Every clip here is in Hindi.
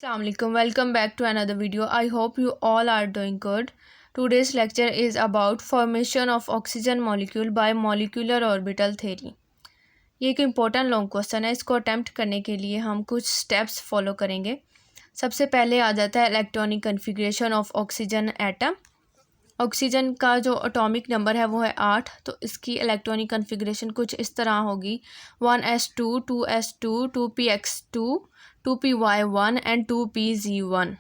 Assalamualaikum. Welcome back to another video. I hope you all are doing good. Today's lecture is about formation of oxygen molecule by molecular orbital theory. ये एक इम्पोर्टेंट लॉन्ग क्वेश्चन है. इसको अटैम्प्ट करने के लिए हम कुछ स्टेप्स फॉलो करेंगे. सबसे पहले आ जाता है electronic configuration of oxygen atom. Oxygen का जो एटॉमिक नंबर है वो है 8. तो इसकी इलेक्ट्रॉनिक कन्फिग्रेशन कुछ इस तरह होगी 1s2 2s2 2px2 2py1 and 2pz1.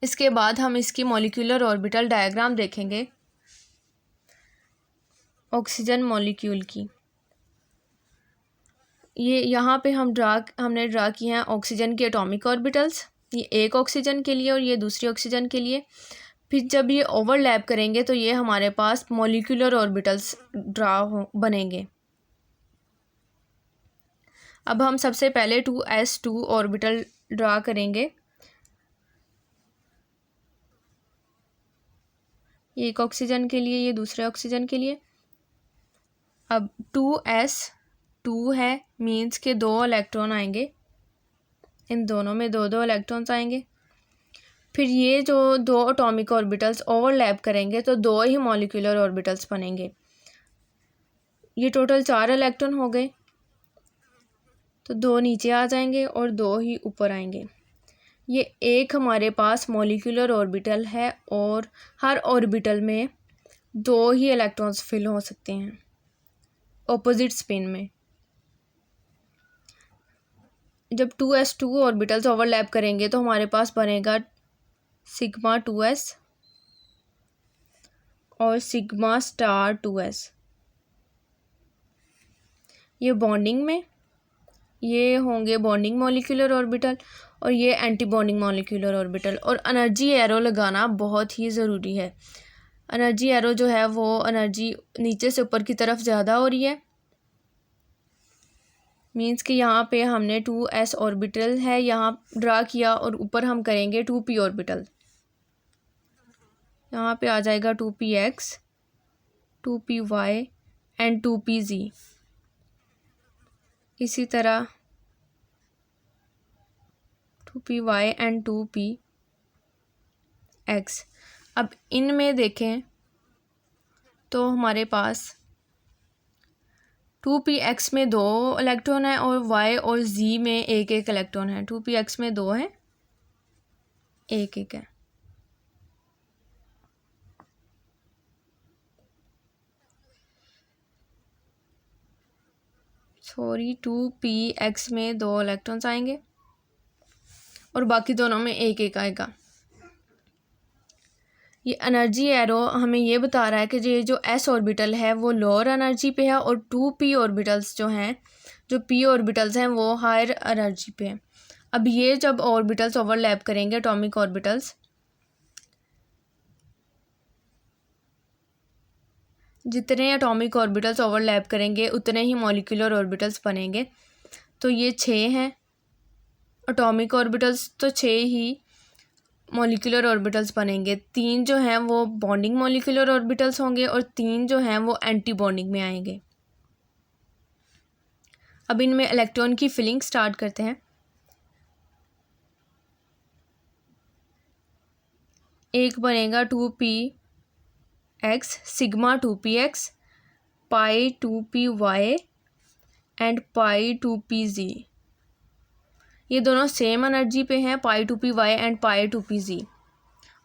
इसके बाद हम इसकी मॉलिक्यूलर ऑर्बिटल डायग्राम देखेंगे ऑक्सीजन मॉलिक्यूल की. ये यहाँ पे हमने ड्रा किए हैं ऑक्सीजन के एटॉमिक ऑर्बिटल्स. ये एक ऑक्सीजन के लिए और ये दूसरी ऑक्सीजन के लिए. फिर जब ये ओवरलैप करेंगे तो ये हमारे पास मॉलिक्यूलर ऑर्बिटल्स बनेंगे. अब हम सबसे पहले 2s2 ऑर्बिटल ड्रा करेंगे. ये एक ऑक्सीजन के लिए, ये दूसरे ऑक्सीजन के लिए. अब 2s2 है, मीन्स के 2 इलेक्ट्रॉन आएंगे. इन दोनों में 2 इलेक्ट्रॉन्स आएंगे. फिर ये जो 2 एटॉमिक ऑर्बिटल्स ओवरलैप करेंगे तो 2 ही मॉलिक्यूलर ऑर्बिटल्स बनेंगे. ये टोटल 4 इलेक्ट्रॉन हो गए. तो 2 नीचे आ जाएंगे और 2 ही ऊपर आएंगे. ये एक हमारे पास मॉलिक्यूलर ऑर्बिटल है और हर ऑर्बिटल में 2 ही इलेक्ट्रॉन्स फिल हो सकते हैं ऑपोजिट स्पिन में. जब 2s2 ऑर्बिटल्स ओवरलैप करेंगे तो हमारे पास बनेगा सिग्मा 2s और सिग्मा स्टार 2s. ये बॉन्डिंग में ये होंगे बॉन्डिंग मॉलिक्यूलर ऑर्बिटल और ये एंटी बॉन्डिंग मॉलिक्यूलर ऑर्बिटल. और एनर्जी एरो लगाना बहुत ही ज़रूरी है. एनर्जी एरो जो है वो एनर्जी नीचे से ऊपर की तरफ ज़्यादा हो रही है. मीन्स कि यहाँ पे हमने 2s ऑर्बिटल है यहाँ ड्रा किया और ऊपर हम करेंगे 2p ऑर्बिटल. यहाँ पे आ जाएगा 2px 2py एंड 2pz. इसी तरह 2py एंड 2px. अब इनमें देखें तो हमारे पास 2px में 2 इलेक्ट्रॉन है और y और z में एक इलेक्ट्रॉन है. 2px में 2 है, एक है. सॉरी 2px में 2 इलेक्ट्रॉन्स आएंगे और बाकी दोनों में एक आएगा. ये एनर्जी एरो हमें ये बता रहा है कि ये जो s ऑर्बिटल है वो लोअर एनर्जी पे है और 2p ऑर्बिटल्स जो हैं जो p ऑर्बिटल्स हैं वो हायर एनर्जी पे हैं. अब ये जब ऑर्बिटल्स ओवरलैप करेंगे एटॉमिक ऑर्बिटल्स, जितने एटॉमिक ऑर्बिटल्स ओवरलैप करेंगे उतने ही मॉलिक्यूलर ऑर्बिटल्स बनेंगे. तो ये 6 हैं एटॉमिक ऑर्बिटल्स, तो 6 ही मॉलिक्यूलर ऑर्बिटल्स बनेंगे. 3 जो हैं वो बॉन्डिंग मॉलिक्यूलर ऑर्बिटल्स होंगे और 3 जो हैं वो एंटी बॉन्डिंग में आएंगे. अब इनमें इलेक्ट्रॉन की फिलिंग स्टार्ट करते हैं. एक बनेगा 2px sigma 2px pi 2py and pi 2pz. ये दोनों सेम एनर्जी पे हैं, पाई 2py एंड पाई 2pz.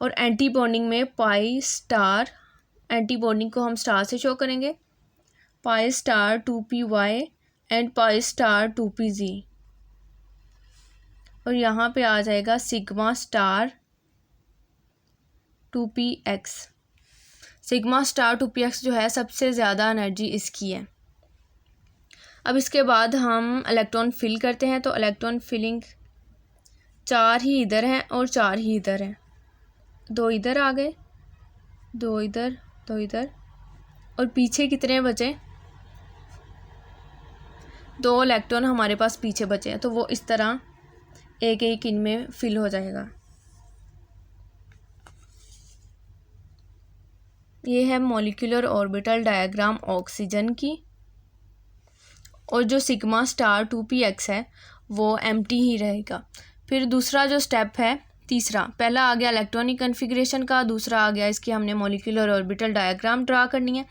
और एंटी बॉन्डिंग में पाई स्टार, एंटी बॉन्डिंग को हम स्टार से शो करेंगे, pi star 2py and pi star 2pz. और यहाँ पे आ जाएगा sigma star 2px. Sigma star 2px जो है सबसे ज़्यादा एनर्जी इसकी है. अब इसके बाद हम इलेक्ट्रॉन फिल करते हैं. तो इलेक्ट्रॉन फिलिंग 4 ही इधर हैं और 4 ही इधर हैं. 2 इधर आ गए, 2 इधर, 2 इधर. और पीछे कितने बचे? 2 इलेक्ट्रॉन हमारे पास पीछे बचे हैं. तो वो इस तरह एक इनमें फिल हो जाएगा. ये है मॉलिक्यूलर ऑर्बिटल डायग्राम ऑक्सीजन की. और जो सिग्मा स्टार 2px है वो एम्प्टी ही रहेगा. फिर दूसरा जो स्टेप है तीसरा, पहला आ गया इलेक्ट्रॉनिक कन्फिग्रेशन का, दूसरा आ गया इसकी हमने मॉलिक्यूलर ऑर्बिटल डायग्राम ड्रा करनी है।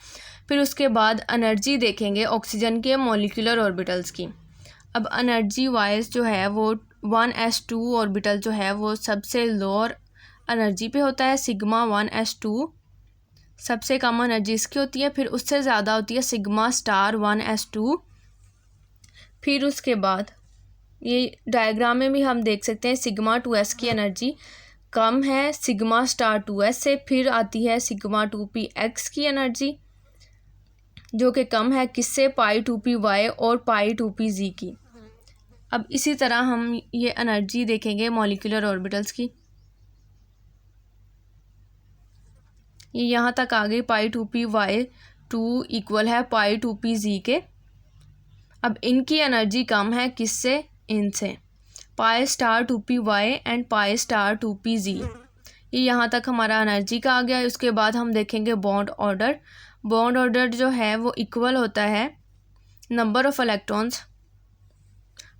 फिर उसके बाद एनर्जी देखेंगे ऑक्सीजन के मॉलिक्यूलर ऑर्बिटल्स की। अब एनर्जी वाइज जो है वो 1s2 ऑर्बिटल जो है वो सबसे लोअर एनर्जी पे होता है, सिग्मा 1s2 सबसे कम एनर्जी इसकी होती है। फिर उससे ज़्यादा होती है सिग्मा स्टार 1s2। फिर उसके बाद ये डायग्राम में भी हम देख सकते हैं सिग्मा 2s की एनर्जी कम है सिग्मा स्टार 2s से। फिर आती है सिग्मा 2px की एनर्जी जो कि कम है किससे, पाई 2py और पाई 2pz की। अब इसी तरह हम ये एनर्जी देखेंगे मॉलिक्यूलर ऑर्बिटल्स की। ये यहाँ तक आ गई पाई 2py2 इक्वल है पाई 2pz के। अब इनकी एनर्जी कम है किससे, इनसे, pi star 2py and pi star 2pz। ये यहाँ तक हमारा एनर्जी का आ गया। उसके बाद हम देखेंगे बॉन्ड ऑर्डर। बॉन्ड ऑर्डर जो है वो इक्वल होता है number of electrons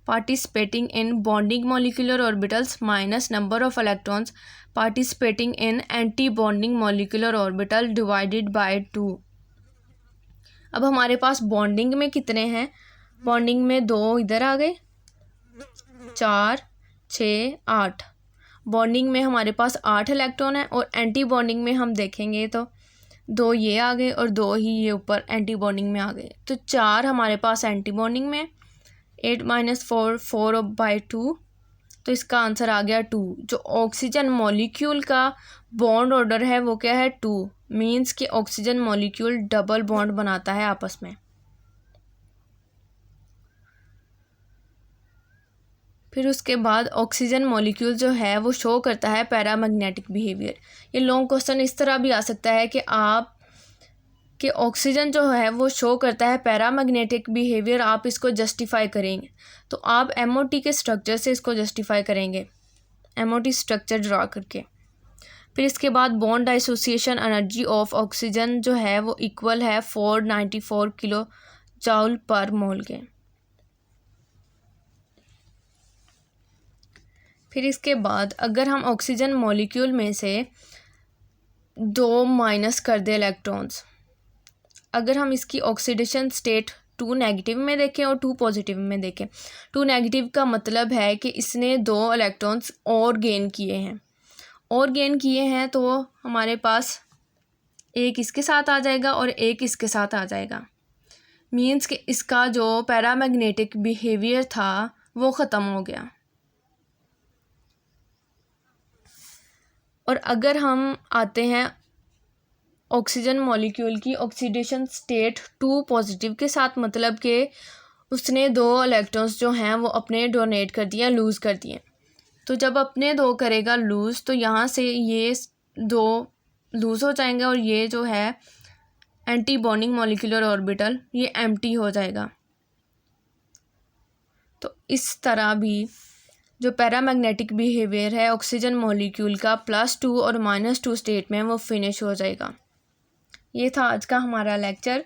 participating in bonding molecular orbitals minus number of electrons participating in anti bonding molecular orbital divided by 2। अब हमारे पास बॉन्डिंग में कितने हैं, बॉन्डिंग में 2 इधर आ गए, 4 6 8। बॉन्डिंग में हमारे पास 8 इलेक्ट्रॉन है और एंटी बॉन्डिंग में हम देखेंगे तो 2 ये आ गए और 2 ही ये ऊपर एंटी बॉन्डिंग में आ गए। तो 4 हमारे पास एंटी बॉन्डिंग में, 8 - 4 4/2, तो इसका आंसर आ गया 2। जो ऑक्सीजन मॉलिक्यूल का बॉन्ड ऑर्डर है वो क्या है, 2, मीन्स कि ऑक्सीजन मॉलिक्यूल डबल बॉन्ड बनाता है आपस में। फिर उसके बाद ऑक्सीजन मॉलिक्यूल जो है वो शो करता है पैरामैग्नेटिक बिहेवियर। ये लॉन्ग क्वेश्चन इस तरह भी आ सकता है कि आप कि ऑक्सीजन जो है वो शो करता है पैरामैग्नेटिक बिहेवियर, आप इसको जस्टिफाई करेंगे तो आप MOT के स्ट्रक्चर से इसको जस्टिफाई करेंगे, MOT स्ट्रक्चर ड्रा करके। फिर इसके बाद bond association energy of oxygen जो है वो इक्वल है 494 किलो जूल पर मोल के। फिर इसके बाद अगर हम ऑक्सीजन मॉलिक्यूल में से 2 माइनस कर दें इलेक्ट्रॉन्स, अगर हम इसकी ऑक्सीडेशन स्टेट 2 नेगेटिव में देखें और 2 पॉजिटिव में देखें, 2 नेगेटिव का मतलब है कि इसने 2 इलेक्ट्रॉन्स और गेन किए हैं, और गेन किए हैं तो हमारे पास एक इसके साथ आ जाएगा और एक इसके साथ आ जाएगा, मीन्स कि इसका जो पैरामैग्नेटिक बिहेवियर था वो ख़त्म हो गया। और अगर हम आते हैं ऑक्सीजन मॉलिक्यूल की ऑक्सीडेशन स्टेट 2 पॉजिटिव के साथ, मतलब कि उसने 2 इलेक्ट्रॉन्स जो हैं वो अपने डोनेट कर दिए, लूज़ कर दिए। तो जब अपने 2 करेगा लूज़ तो यहाँ से ये 2 लूज़ हो जाएंगे और ये जो है एंटी बॉन्डिंग मॉलिक्यूलर ऑर्बिटल ये एम्प्टी हो जाएगा। तो इस तरह भी जो पैरामैग्नेटिक बिहेवियर है ऑक्सीजन मॉलिक्यूल का +2 और -2 स्टेट में वो फिनिश हो जाएगा। ये था आज का हमारा लेक्चर।